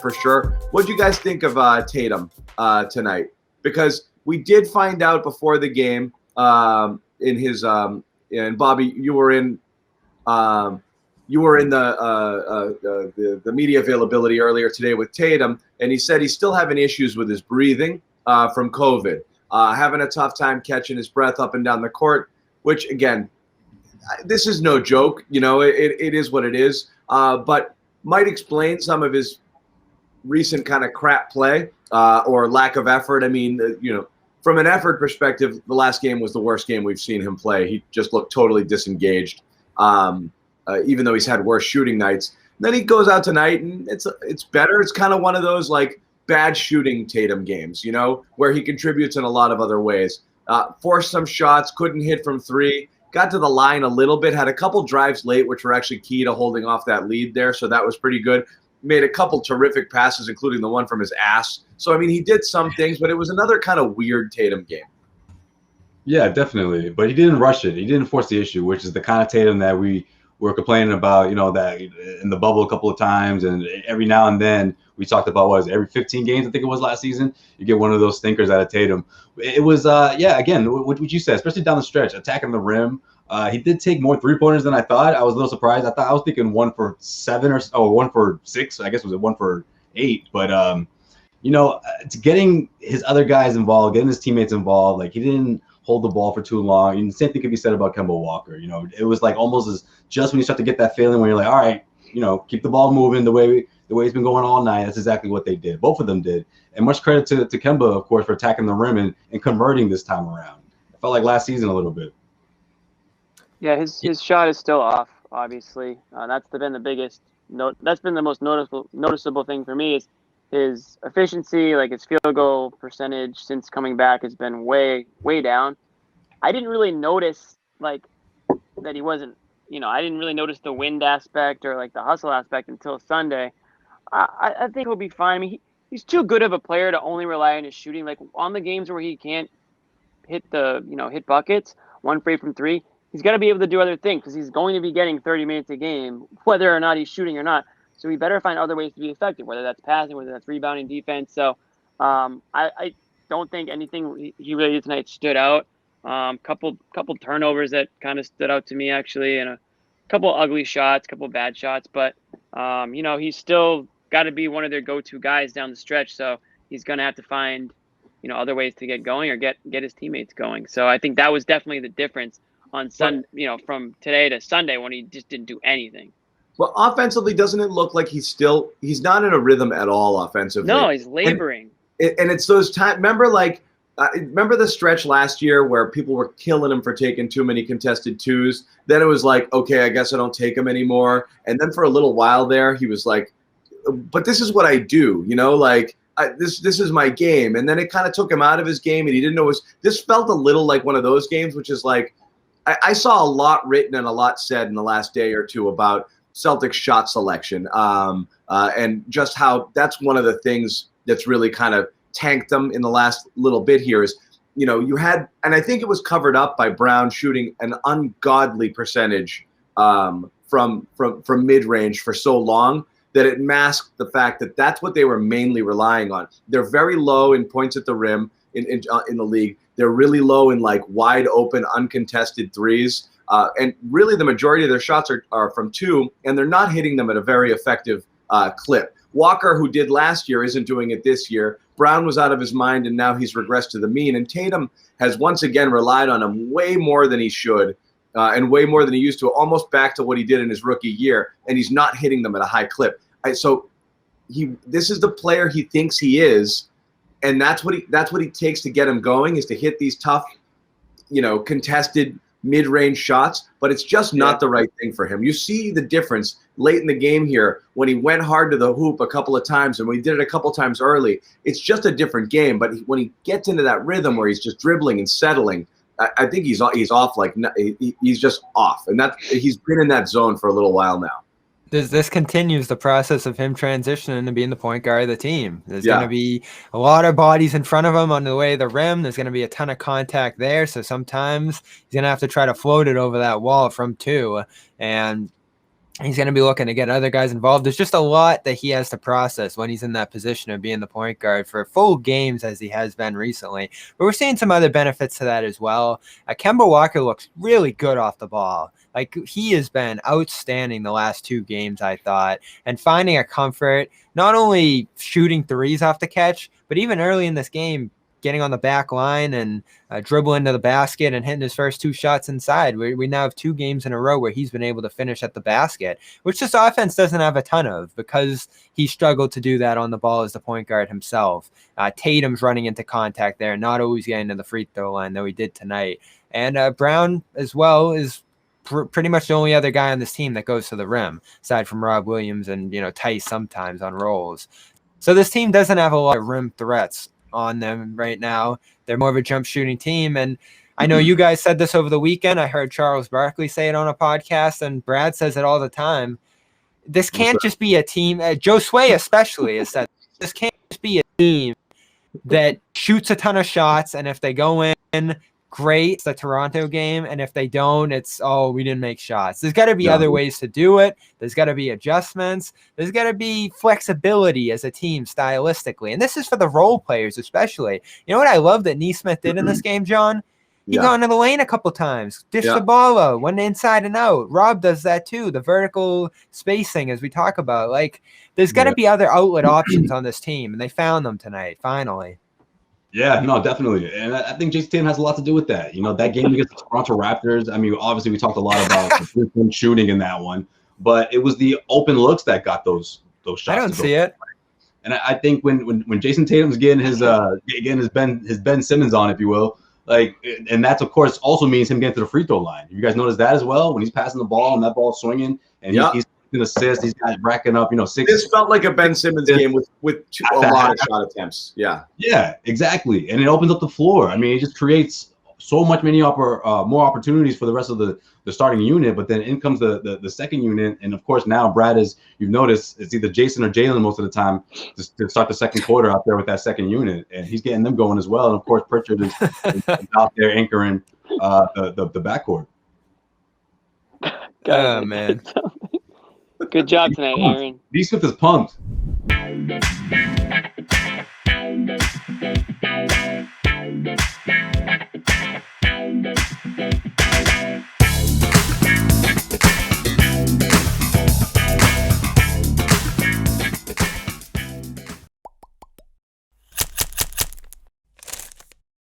for sure. What do you guys think of Tatum tonight? Because we did find out before the game in his and Bobby, you were in the media availability earlier today with Tatum, and he said he's still having issues with his breathing from COVID, having a tough time catching his breath up and down the court, which, again, this is no joke. You know, it is what it is, but might explain some of his recent kind of crap play or lack of effort. I mean, from an effort perspective, the last game was the worst game we've seen him play. He just looked totally disengaged, even though he's had worse shooting nights. And then he goes out tonight, and it's better. It's kind of one of those, like, bad shooting Tatum games, where he contributes in a lot of other ways. Forced some shots, couldn't hit from three, got to the line a little bit, had a couple drives late, which were actually key to holding off that lead there, so that was pretty good. Made a couple terrific passes, including the one from his ass. So, I mean, he did some things, but it was another kind of weird Tatum game. Yeah, definitely. But he didn't rush it. He didn't force the issue, which is the kind of Tatum that we were complaining about, that in the bubble a couple of times. And every now and then we talked about, every 15 games, I think it was last season, you get one of those stinkers out of Tatum. It was, again, what you said, especially down the stretch, attacking the rim. He did take more three-pointers than I thought. I was a little surprised. I was thinking 1 for 7 or 1 for 6. I guess it was 1 for 8. But, it's getting his other guys involved, getting his teammates involved. Like, he didn't hold the ball for too long. And the same thing could be said about Kemba Walker. It was like almost as just when you start to get that feeling where you're like, all right, keep the ball moving the way it's been going all night. That's exactly what they did. Both of them did. And much credit to Kemba, of course, for attacking the rim and converting this time around. It felt like last season a little bit. Yeah, his shot is still off, obviously. That's been the biggest that's been the most noticeable thing for me is his efficiency, like his field goal percentage since coming back has been way, way down. I didn't really notice like that he wasn't, I didn't really notice the wind aspect or like the hustle aspect until Sunday. I think he'll be fine. I mean, he's too good of a player to only rely on his shooting. Like on the games where he can't hit hit buckets, 1 for 8 from 3, he's got to be able to do other things because he's going to be getting 30 minutes a game, whether or not he's shooting or not. So we better find other ways to be effective, whether that's passing, whether that's rebounding, defense. So I don't think anything he really did tonight stood out. Couple turnovers that kind of stood out to me, actually, and a couple ugly shots, couple bad shots. But, he's still got to be one of their go-to guys down the stretch. So he's going to have to find, other ways to get going or get his teammates going. So I think that was definitely the difference on Sunday, from today to Sunday when he just didn't do anything. Well, offensively, doesn't it look like he's not in a rhythm at all offensively? No, he's laboring. And it's those times. Remember the stretch last year where people were killing him for taking too many contested twos? Then it was like, okay, I guess I don't take them anymore. And then for a little while there, he was like, but this is what I do, this is my game. And then it kind of took him out of his game, and he didn't know this felt a little like one of those games, which is like, I saw a lot written and a lot said in the last day or two about Celtics shot selection and just how that's one of the things that's really kind of tanked them in the last little bit here is, you had, and I think it was covered up by Brown shooting an ungodly percentage from mid-range for so long that it masked the fact that that's what they were mainly relying on. They're very low in points at the rim in the league. They're really low in like wide open, uncontested threes. And really the majority of their shots are from 2, and they're not hitting them at a very effective clip. Walker, who did last year, isn't doing it this year. Brown was out of his mind, and now he's regressed to the mean. And Tatum has once again relied on him way more than he should and way more than he used to, almost back to what he did in his rookie year, and he's not hitting them at a high clip. So this is the player he thinks he is, and that's what he takes to get him going, is to hit these tough, contested mid-range shots, but it's just not the right thing for him. You see the difference late in the game here when he went hard to the hoop a couple of times, and when he did it a couple times early. It's just a different game, but when he gets into that rhythm where he's just dribbling and settling, I think he's off. Like he's just off, and he's been in that zone for a little while now. This continues the process of him transitioning to being the point guard of the team. There's going to be a lot of bodies in front of him on the way to the rim. There's going to be a ton of contact there. So sometimes he's going to have to try to float it over that wall from 2. And He's going to be looking to get other guys involved. There's just a lot that he has to process when he's in that position of being the point guard for full games as he has been recently. But we're seeing some other benefits to that as well. Kemba Walker looks really good off the ball. Like, he has been outstanding the last 2 games, I thought, and finding a comfort, not only shooting threes off the catch, but even early in this game, getting on the back line and dribble into the basket and hitting his first 2 shots inside. We now have 2 games in a row where he's been able to finish at the basket, which this offense doesn't have a ton of because he struggled to do that on the ball as the point guard himself. Tatum's running into contact there, not always getting to the free throw line, though he did tonight. And Brown as well is pretty much the only other guy on this team that goes to the rim, aside from Rob Williams and, Tice sometimes on rolls. So this team doesn't have a lot of rim threats on them right now. They're more of a jump shooting team. And I know you guys said this over the weekend. I heard Charles Barkley say it on a podcast, and Brad says it all the time. This can't just be a team. Joe Sway especially has said this can't just be a team that shoots a ton of shots, and if they go in, great, it's the Toronto game, and if they don't, it's, we didn't make shots. There's got to be other ways to do it. There's got to be adjustments. There's got to be flexibility as a team stylistically, and this is for the role players especially. You know what I love that Neesmith did in this game, John? He got into the lane a couple times, dished the ball out, went inside and out. Rob does that too, the vertical spacing as we talk about. Like, there's got to be other outlet options on this team, and they found them tonight, finally. Yeah, no, definitely. And I think Jayson Tatum has a lot to do with that. That game against the Toronto Raptors, I mean, obviously we talked a lot about the shooting in that one, but it was the open looks that got those shots. I don't see it. And I think when Jayson Tatum's getting his Ben Simmons on, if you will, like, and that's of course also means him getting to the free throw line. You guys notice that as well when he's passing the ball and that ball's swinging and he's an assist. These guys racking up, 6. This felt like a Ben Simmons game with a lot of shot attempts. Yeah, exactly. And it opens up the floor. I mean, it just creates so much more opportunities for the rest of the starting unit. But then in comes the second unit, and of course now Brad you've noticed it's either Jayson or Jaylen most of the time to start the second quarter out there with that second unit, and he's getting them going as well. And of course Pritchard is out there anchoring the backcourt. Oh man. Good job tonight, Aaron. D. Smith is pumped.